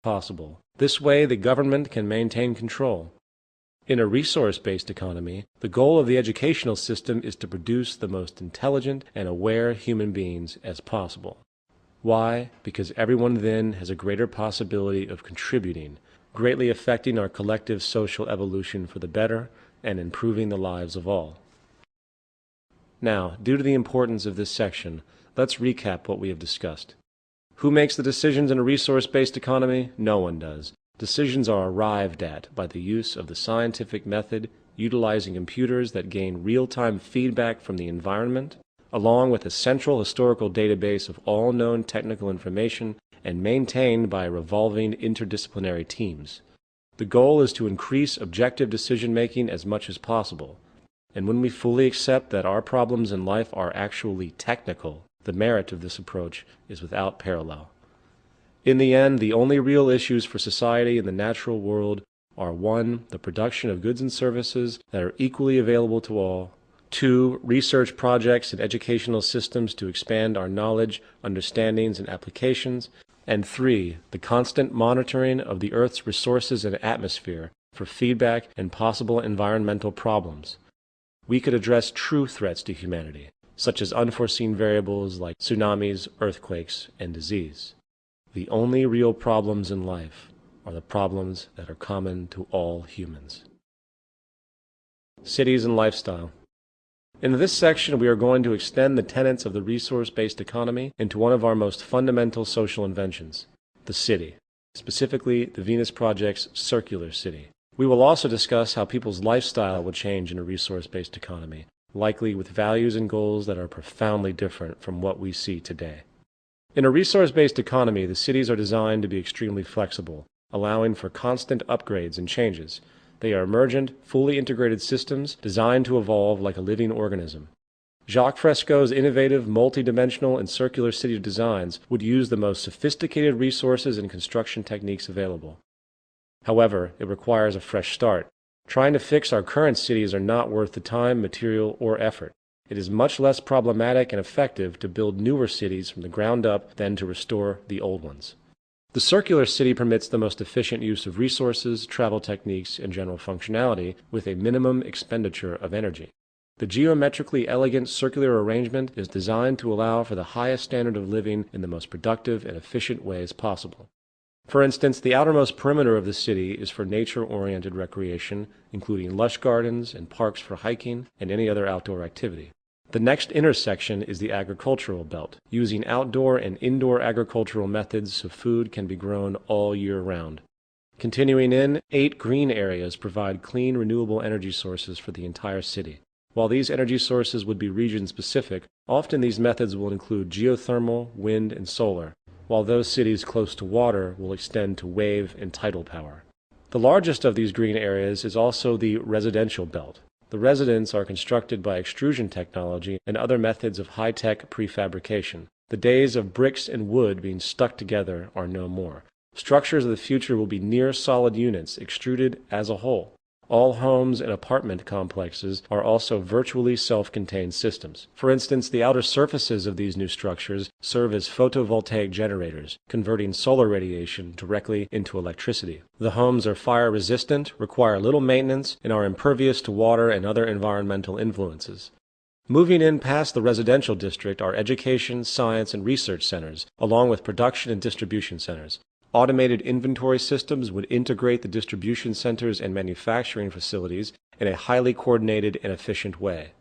possible. This way, the government can maintain control. In a resource-based economy, the goal of the educational system is to produce the most intelligent and aware human beings as possible. Why? Because everyone then has a greater possibility of contributing, greatly affecting our collective social evolution for the better and improving the lives of all. Now, due to the importance of this section, let's recap what we have discussed. Who makes the decisions in a resource-based economy? No one does. Decisions are arrived at by the use of the scientific method, utilizing computers that gain real-time feedback from the environment, along with a central historical database of all known technical information and maintained by revolving interdisciplinary teams. The goal is to increase objective decision-making as much as possible. And when we fully accept that our problems in life are actually technical, the merit of this approach is without parallel. In the end, the only real issues for society in the natural world are 1. The production of goods and services that are equally available to all, 2. Research projects and educational systems to expand our knowledge, understandings, and applications, and 3. The constant monitoring of the Earth's resources and atmosphere for feedback and possible environmental problems. We could address true threats to humanity, such as unforeseen variables like tsunamis, earthquakes, and disease. The only real problems in life are the problems that are common to all humans. Cities and lifestyle. In this section, we are going to extend the tenets of the resource-based economy into one of our most fundamental social inventions, the city, specifically the Venus Project's circular city. We will also discuss how people's lifestyle will change in a resource-based economy, likely with values and goals that are profoundly different from what we see today. In a resource-based economy, the cities are designed to be extremely flexible, allowing for constant upgrades and changes. They are emergent, fully integrated systems designed to evolve like a living organism. Jacques Fresco's innovative, multi-dimensional, and circular city designs would use the most sophisticated resources and construction techniques available. However, it requires a fresh start. Trying to fix our current cities are not worth the time, material, or effort. It is much less problematic and effective to build newer cities from the ground up than to restore the old ones. The circular city permits the most efficient use of resources, travel techniques, and general functionality with a minimum expenditure of energy. The geometrically elegant circular arrangement is designed to allow for the highest standard of living in the most productive and efficient ways possible. For instance, the outermost perimeter of the city is for nature-oriented recreation, including lush gardens and parks for hiking and any other outdoor activity. The next intersection is the agricultural belt, using outdoor and indoor agricultural methods so food can be grown all year round. Continuing in, 8 green areas provide clean, renewable energy sources for the entire city. While these energy sources would be region-specific, often these methods will include geothermal, wind, and solar, while those cities close to water will extend to wave and tidal power. The largest of these green areas is also the residential belt. The residents are constructed by extrusion technology and other methods of high-tech prefabrication. The days of bricks and wood being stuck together are no more. Structures of the future will be near-solid units extruded as a whole. All homes and apartment complexes are also virtually self-contained systems. For instance, the outer surfaces of these new structures serve as photovoltaic generators, converting solar radiation directly into electricity. The homes are fire-resistant, require little maintenance, and are impervious to water and other environmental influences. Moving in past the residential district are education, science, and research centers, along with production and distribution centers. Automated inventory systems would integrate the distribution centers and manufacturing facilities in a highly coordinated and efficient way.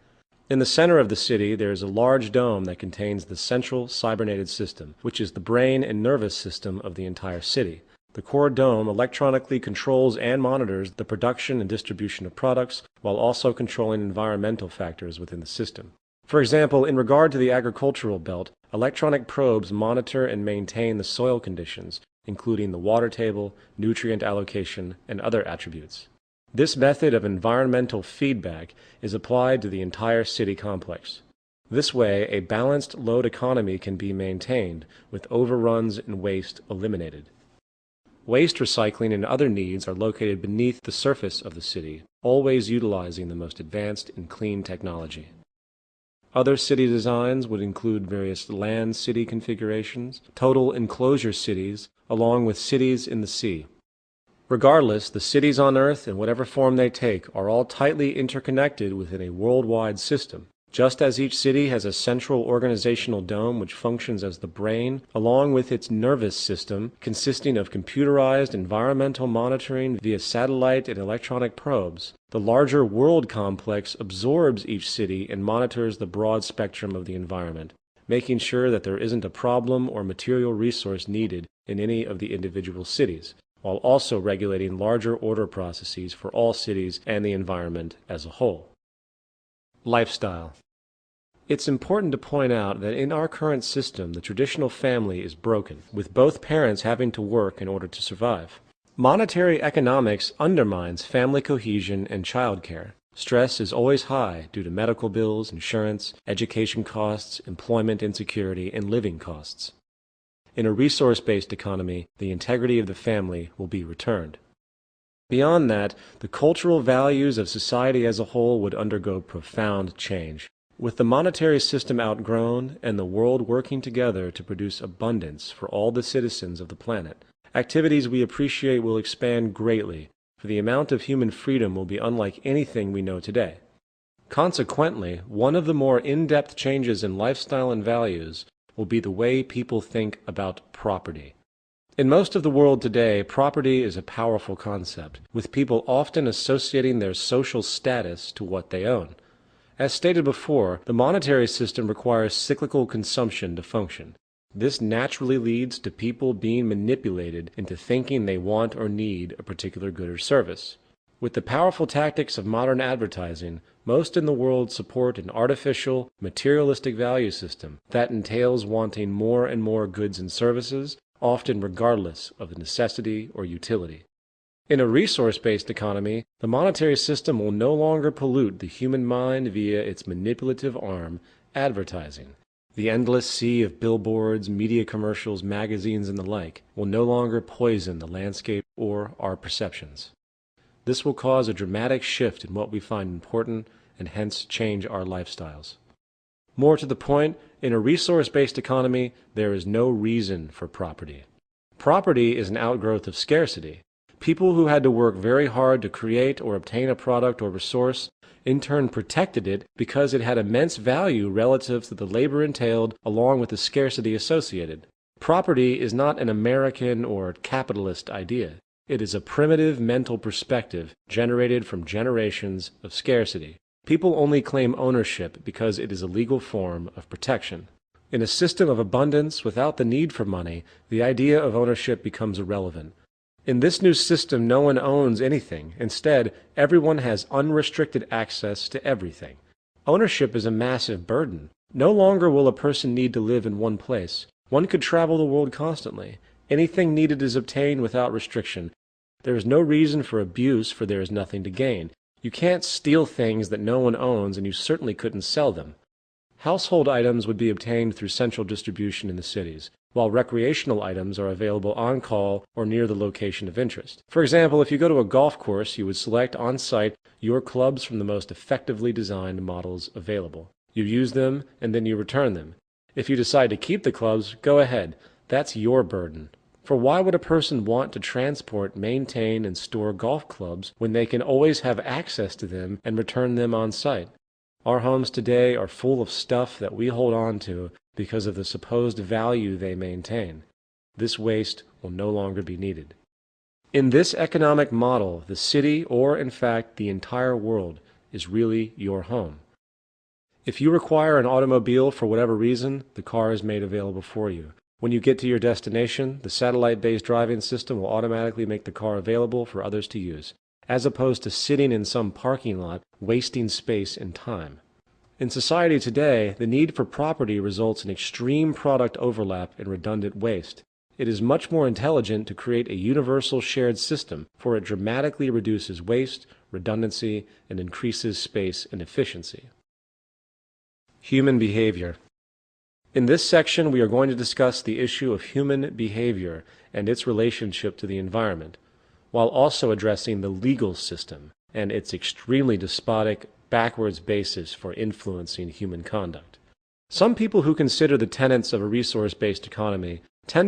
In the center of the city, there is a large dome that contains the central cybernated system, which is the brain and nervous system of the entire city. The core dome electronically controls and monitors the production and distribution of products, while also controlling environmental factors within the system. For example, in regard to the agricultural belt, electronic probes monitor and maintain the soil conditions, including the water table, nutrient allocation, and other attributes. This method of environmental feedback is applied to the entire city complex. This way, a balanced load economy can be maintained, with overruns and waste eliminated. Waste recycling and other needs are located beneath the surface of the city, always utilizing the most advanced and clean technology. Other city designs would include various land city configurations, total enclosure cities, along with cities in the sea. Regardless, the cities on Earth, in whatever form they take, are all tightly interconnected within a worldwide system. Just as each city has a central organizational dome which functions as the brain, along with its nervous system, consisting of computerized environmental monitoring via satellite and electronic probes, the larger world complex absorbs each city and monitors the broad spectrum of the environment, making sure that there isn't a problem or material resource needed in any of the individual cities, while also regulating larger order processes for all cities and the environment as a whole. Lifestyle. It's important to point out that in our current system, the traditional family is broken, with both parents having to work in order to survive. Monetary economics undermines family cohesion and childcare. Stress is always high due to medical bills, insurance, education costs, employment insecurity, and living costs. In a resource-based economy, the integrity of the family will be returned. Beyond that, the cultural values of society as a whole would undergo profound change. With the monetary system outgrown and the world working together to produce abundance for all the citizens of the planet, activities we appreciate will expand greatly, for the amount of human freedom will be unlike anything we know today. Consequently, one of the more in-depth changes in lifestyle and values will be the way people think about property. In most of the world today, property is a powerful concept, with people often associating their social status to what they own. As stated before, the monetary system requires cyclical consumption to function. This naturally leads to people being manipulated into thinking they want or need a particular good or service. With the powerful tactics of modern advertising, most in the world support an artificial, materialistic value system that entails wanting more and more goods and services, often regardless of the necessity or utility. In a resource-based economy, the monetary system will no longer pollute the human mind via its manipulative arm, advertising. The endless sea of billboards, media commercials, magazines, and the like will no longer poison the landscape or our perceptions. This will cause a dramatic shift in what we find important and hence change our lifestyles. More to the point, in a resource-based economy, there is no reason for property. Property is an outgrowth of scarcity. People who had to work very hard to create or obtain a product or resource in turn protected it because it had immense value relative to the labor entailed along with the scarcity associated. Property is not an American or capitalist idea. It is a primitive mental perspective generated from generations of scarcity. People only claim ownership because it is a legal form of protection. In a system of abundance without the need for money, the idea of ownership becomes irrelevant. In this new system, no one owns anything. Instead, everyone has unrestricted access to everything. Ownership is a massive burden. No longer will a person need to live in one place. One could travel the world constantly. Anything needed is obtained without restriction. There is no reason for abuse, for there is nothing to gain. You can't steal things that no one owns, and you certainly couldn't sell them. Household items would be obtained through central distribution in the cities, while recreational items are available on call or near the location of interest. For example, if you go to a golf course, you would select on site your clubs from the most effectively designed models available. You use them, and then you return them. If you decide to keep the clubs, go ahead. That's your burden. For why would a person want to transport, maintain, and store golf clubs when they can always have access to them and return them on site? Our homes today are full of stuff that we hold on to because of the supposed value they maintain. This waste will no longer be needed. In this economic model, the city, or in fact the entire world, is really your home. If you require an automobile for whatever reason, the car is made available for you. When you get to your destination, the satellite-based driving system will automatically make the car available for others to use, as opposed to sitting in some parking lot, wasting space and time. In society today, the need for property results in extreme product overlap and redundant waste. It is much more intelligent to create a universal shared system, for it dramatically reduces waste, redundancy, and increases space and efficiency. Human behavior. In this section, we are going to discuss the issue of human behavior and its relationship to the environment, while also addressing the legal system and its extremely despotic, backwards basis for influencing human conduct. Some people who consider the tenets of a resource-based economy tend to